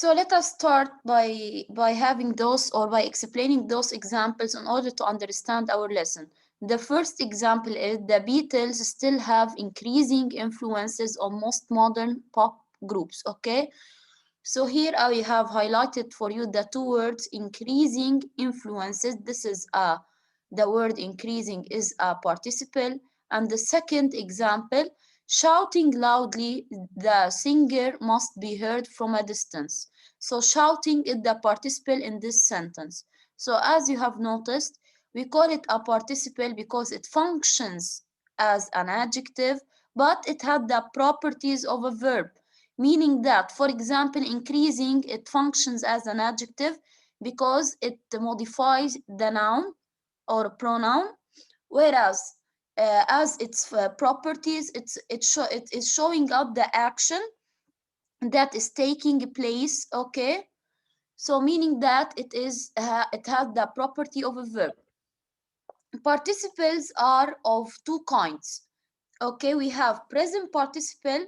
So let us start by having those or by explaining those examples in order to understand our lesson. The first example is the Beatles still have increasing influences on most modern pop groups. Okay, so here I have highlighted for you the two words increasing influences. This is the word increasing is a participle. And the second example, shouting loudly, the singer must be heard from a distance. So shouting is the participle in this sentence. So as you have noticed, we call it a participle because it functions as an adjective, but it had the properties of a verb, meaning that, for example, increasing, it functions as an adjective because it modifies the noun or pronoun, whereas as its properties, it is showing up the action that is taking place. Okay, so meaning that it has the property of a verb. Participles are of two kinds. Okay, we have present participle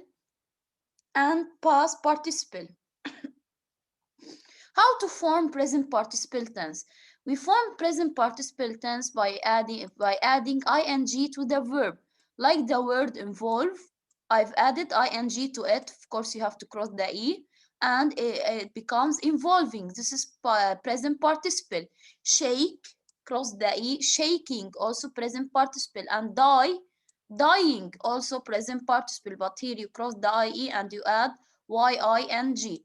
and past participle. How to form present participle tense? We form present participle tense by adding ing to the verb, like the word involve. I've added ing to it. Of course, you have to cross the e, and it becomes involving. This is present participle. Shake, cross the e, shaking, also present participle. And die, dying, also present participle. But here you cross the ie and you add ying.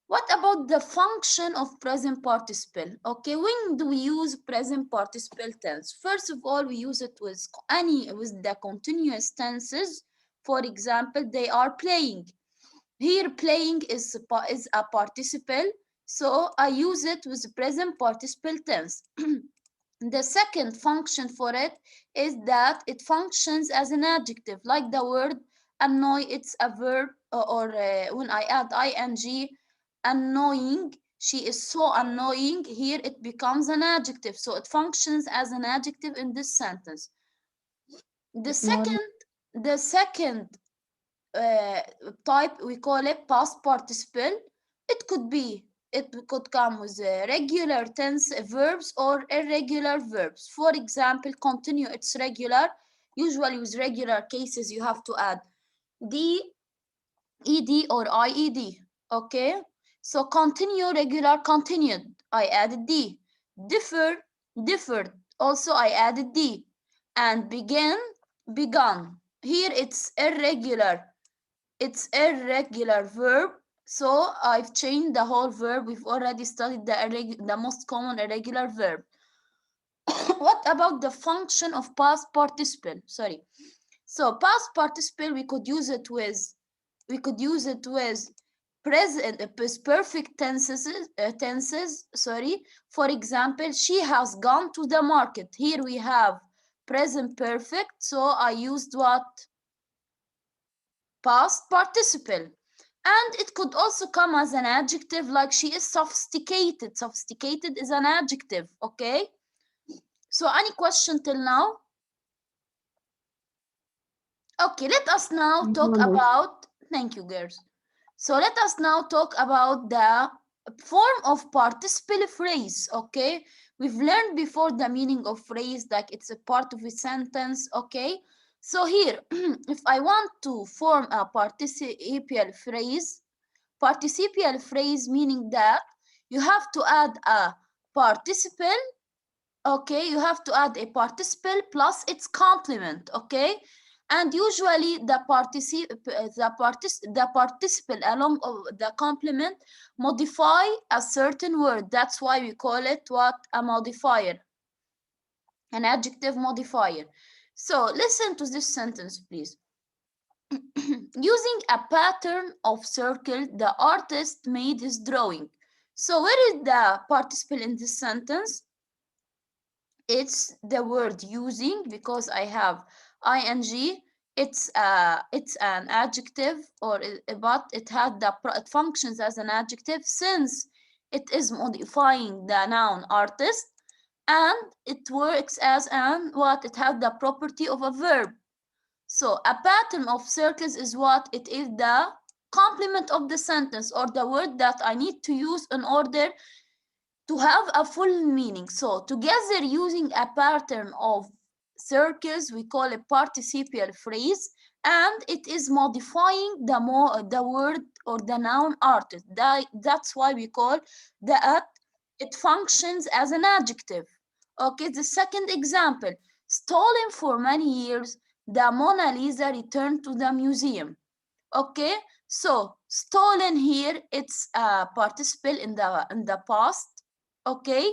What about the function of present participle? Okay, when do we use present participle tense? First of all, we use it with the continuous tenses. For example, they are playing. Here, playing is a participle, so I use it with present participle tense. The second function for it is that it functions as an adjective, like the word annoy. It's a verb, or when I add ing, annoying, she is so annoying, here it becomes an adjective, so it functions as an adjective in this sentence. The Good morning. second uh, type, we call it past participle. It could come with regular tense verbs or irregular verbs. For example, continue, it's regular. Usually with regular cases you have to add d, ed, or ied. Okay, so continue, regular, continued, I added d. Differ, differed, also I added d. And begin, begun, here it's irregular verb, so I've changed the whole verb. We've already studied the most common irregular verb. What about the function of past participle? Sorry. So past participle, we could use it with present perfect tenses. Sorry. For example, she has gone to the market. Here we have present perfect, so I used what? Past participle. And it could also come as an adjective, like she is sophisticated. Sophisticated is an adjective. Okay, so any question till now? Okay, let us now talk No. about, thank you girls. So let us now talk about the form of participle phrase. Okay, we've learned before the meaning of phrase, like it's a part of a sentence. Okay, so here, if I want to form a participial phrase meaning that you have to add a participle. Okay, you have to add a participle plus its complement. Okay, and usually the participle along the complement modify a certain word. That's why we call it what? A modifier, an adjective modifier. So listen to this sentence, please. Using a pattern of circle, the artist made his drawing. So where is the participle in this sentence? It's the word using, because I have ing. It's an adjective, but it functions as an adjective since it is modifying the noun artist, and it works as an what? It has the property of a verb. So a pattern of circles is what? It is the complement of the sentence or the word that I need to use in order to have a full meaning. So together using a pattern of circles, we call it participial phrase, and it is modifying the word or the noun artist. That's why we call that it functions as an adjective. Okay, the second example, stolen for many years, the Mona Lisa returned to the museum. Okay, so stolen here, it's a participle in the past. Okay,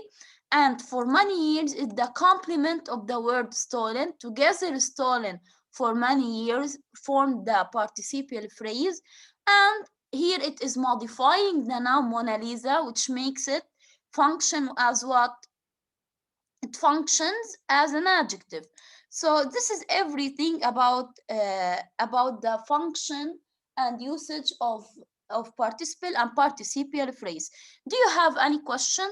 and for many years it's the complement of the word stolen. Together stolen for many years formed the participial phrase, and here it is modifying the noun Mona Lisa, which makes it function as what? It functions as an adjective. So this is everything about the function and usage of participle and participial phrase. Do you have any question?